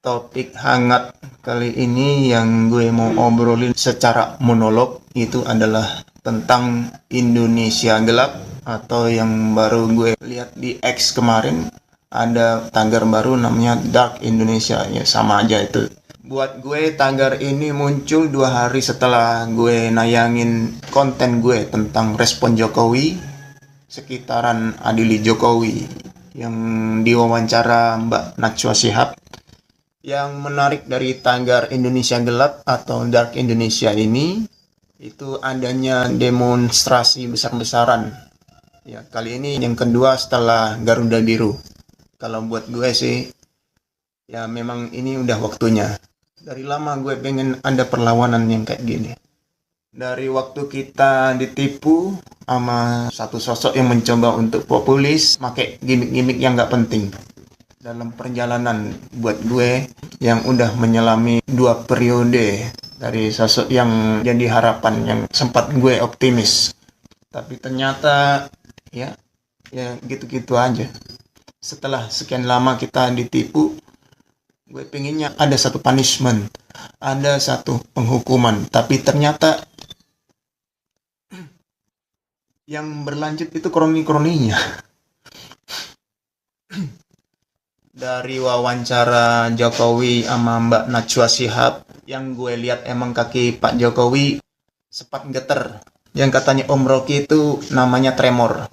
Topik hangat kali ini yang gue mau obrolin secara monolog itu adalah tentang Indonesia gelap, atau yang baru gue lihat di X kemarin, ada tagar baru namanya Dark Indonesia. Ya sama aja itu. Buat gue tagar ini muncul 2 hari setelah gue nayangin konten gue tentang respon Jokowi sekitaran Adili Jokowi yang diwawancara Mbak Najwa Shihab. Yang menarik dari tagar Indonesia Gelap atau Dark Indonesia ini itu adanya demonstrasi besar-besaran. Ya, kali ini yang kedua setelah Garuda Biru. Kalau buat gue sih, ya memang ini udah waktunya. Dari lama gue pengen ada perlawanan yang kayak gini. Dari waktu kita ditipu sama satu sosok yang mencoba untuk populis, pakai gimmick-gimmick yang gak penting. Dalam perjalanan buat gue yang udah menyelami 2 periode dari sosok yang jadi harapan, yang sempat gue optimis, tapi ternyata ya gitu-gitu aja. Setelah sekian lama kita ditipu, gue pengennya ada satu punishment, ada satu penghukuman, tapi ternyata yang berlanjut itu kroni-kroninya. Dari wawancara Jokowi sama Mbak Najwa Shihab, yang gue lihat emang kaki Pak Jokowi sempat geter. Yang katanya Om Rocky itu namanya tremor.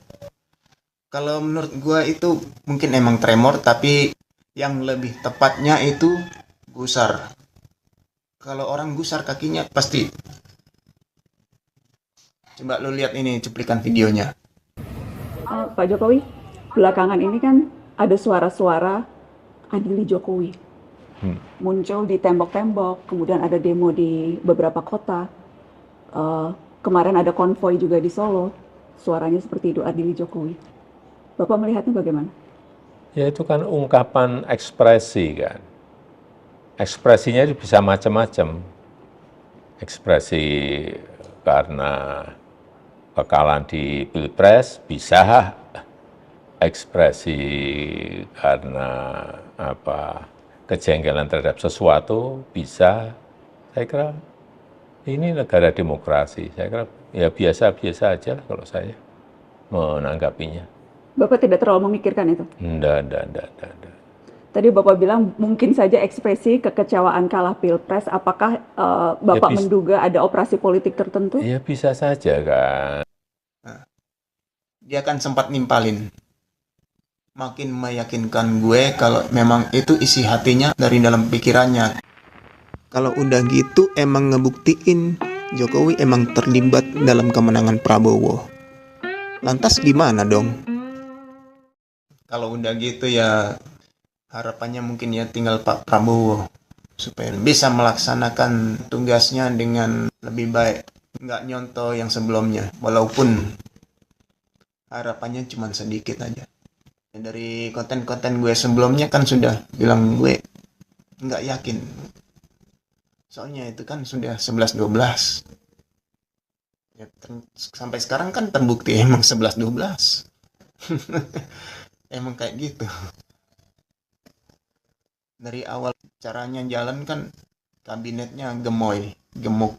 Kalau menurut gue itu mungkin emang tremor, tapi yang lebih tepatnya itu gusar. Kalau orang gusar kakinya pasti. Coba lo lihat ini cuplikan videonya. Pak Jokowi, belakangan ini kan ada suara-suara Adili Jokowi muncul di tembok-tembok, kemudian ada demo di beberapa kota. Kemarin ada konvoi juga di Solo, suaranya seperti itu, Adili Jokowi. Bapak melihatnya bagaimana? Ya itu kan ungkapan ekspresi kan. Ekspresinya itu bisa macam-macam. Ekspresi karena kekalahan di Pilpres bisa, ekspresi karena kejengkelan terhadap sesuatu bisa. Saya kira ini negara demokrasi. Saya kira ya biasa-biasa aja lah kalau saya menanggapinya. Bapak tidak terlalu memikirkan itu? Enggak. Tadi Bapak bilang mungkin saja ekspresi kekecewaan kalah Pilpres. Apakah Bapak menduga ada operasi politik tertentu? Ya bisa saja kan. Dia kan sempat nimpalin. Makin meyakinkan gue kalau memang itu isi hatinya dari dalam pikirannya. Kalau udah gitu emang ngebuktiin Jokowi emang terlibat dalam kemenangan Prabowo. Lantas gimana dong? Kalau udah gitu ya harapannya mungkin ya tinggal Pak Prabowo supaya bisa melaksanakan tugasnya dengan lebih baik, nggak nyontoh yang sebelumnya, walaupun harapannya cuma sedikit aja. Dari konten-konten gue sebelumnya kan sudah bilang gue nggak yakin, soalnya itu kan sudah 11-12 ya, sampai sekarang kan terbukti emang 11-12. Emang kayak gitu. Dari awal caranya jalan kan kabinetnya gemuk.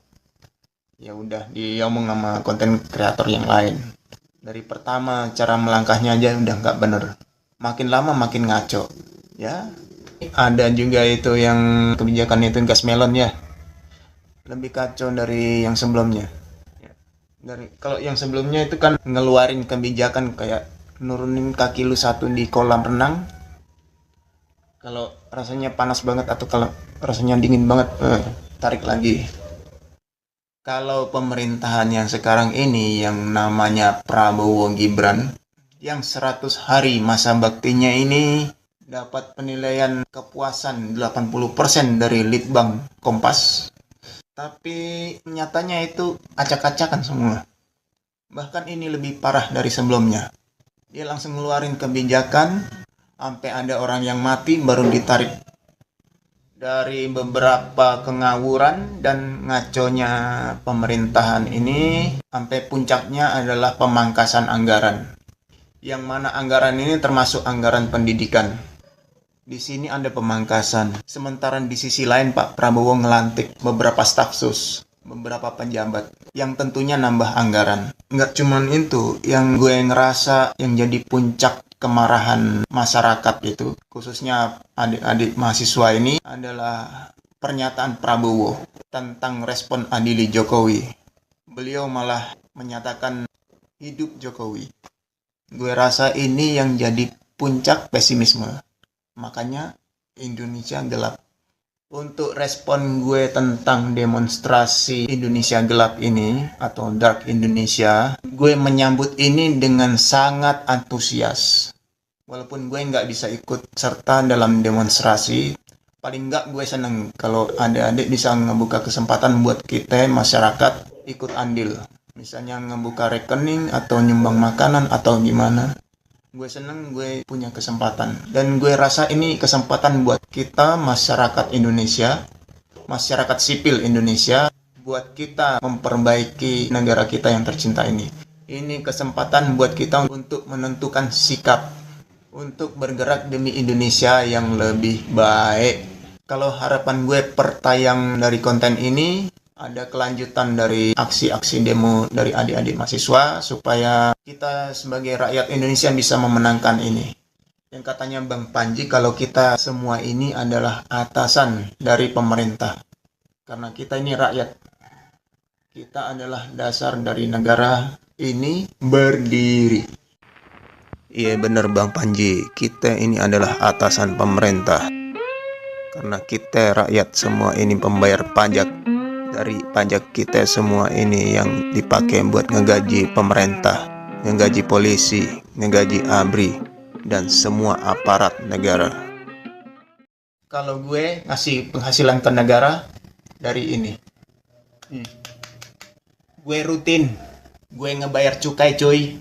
Ya udah diomong sama konten kreator yang lain. Dari pertama cara melangkahnya aja udah nggak bener. Makin lama makin ngaco. Ya, ada juga itu yang kebijakan itu gas melon ya. Lebih kacau dari yang sebelumnya. Kalau yang sebelumnya itu kan ngeluarin kebijakan kayak nurunin kaki lu 1 di kolam renang. Kalau rasanya panas banget atau kalau rasanya dingin banget, tarik lagi. Kalau pemerintahan yang sekarang ini yang namanya Prabowo Gibran, yang 100 hari masa baktinya ini dapat penilaian kepuasan 80% dari Litbang Kompas. Tapi nyatanya itu acak-acakan semua. Bahkan ini lebih parah dari sebelumnya. Dia langsung ngeluarin kebijakan sampai ada orang yang mati baru ditarik. Dari beberapa kengawuran dan ngaconya pemerintahan ini, sampai puncaknya adalah pemangkasan anggaran. Yang mana anggaran ini termasuk anggaran pendidikan. Di sini ada pemangkasan. Sementara di sisi lain Pak Prabowo ngelantik beberapa staf sus, beberapa pejabat yang tentunya nambah anggaran. Nggak cuman itu, yang gue ngerasa yang jadi puncak kemarahan masyarakat itu, khususnya adik-adik mahasiswa ini, adalah pernyataan Prabowo tentang respon adili Jokowi. Beliau malah menyatakan hidup Jokowi. Gue rasa ini yang jadi puncak pesimisme. Makanya Indonesia gelap. Untuk respon gue tentang demonstrasi Indonesia gelap ini atau Dark Indonesia, gue menyambut ini dengan sangat antusias. Walaupun gue nggak bisa ikut serta dalam demonstrasi, paling nggak gue seneng kalau adik-adik bisa ngebuka kesempatan buat kita masyarakat ikut andil. Misalnya ngebuka rekening atau nyumbang makanan atau gimana. Gue seneng gue punya kesempatan. Dan gue rasa ini kesempatan buat kita masyarakat Indonesia, masyarakat sipil Indonesia, buat kita memperbaiki negara kita yang tercinta ini. Ini kesempatan buat kita untuk menentukan sikap, untuk bergerak demi Indonesia yang lebih baik. Kalau harapan gue pertayang dari konten ini, ada kelanjutan dari aksi-aksi demo dari adik-adik mahasiswa supaya kita sebagai rakyat Indonesia bisa memenangkan ini. Yang katanya Bang Panji kalau kita semua ini adalah atasan dari pemerintah. Karena kita ini rakyat. Kita adalah dasar dari negara ini berdiri. Iya benar Bang Panji, kita ini adalah atasan pemerintah. Karena kita rakyat semua ini pembayar pajak. Dari pajak kita semua ini yang dipakai buat ngegaji pemerintah, ngegaji polisi, ngegaji ABRI, dan semua aparat negara. Kalau gue ngasih penghasilan ke negara dari ini. Gue rutin, gue ngebayar cukai cuy.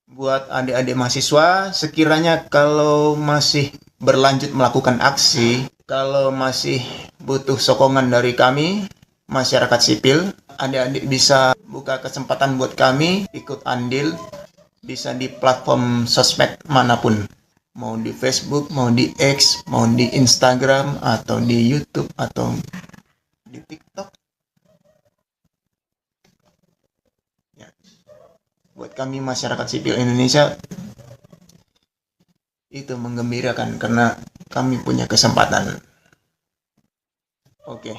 Buat adik-adik mahasiswa, sekiranya kalau masih berlanjut melakukan aksi, kalau masih butuh sokongan dari kami, masyarakat sipil, adik-adik bisa buka kesempatan buat kami ikut andil, bisa di platform sosmed manapun. Mau di Facebook, mau di X, mau di Instagram, atau di YouTube, atau di TikTok. Ya. Buat kami masyarakat sipil Indonesia, itu menggembirakan karena kami punya kesempatan. Oke.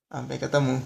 Sampai ketemu.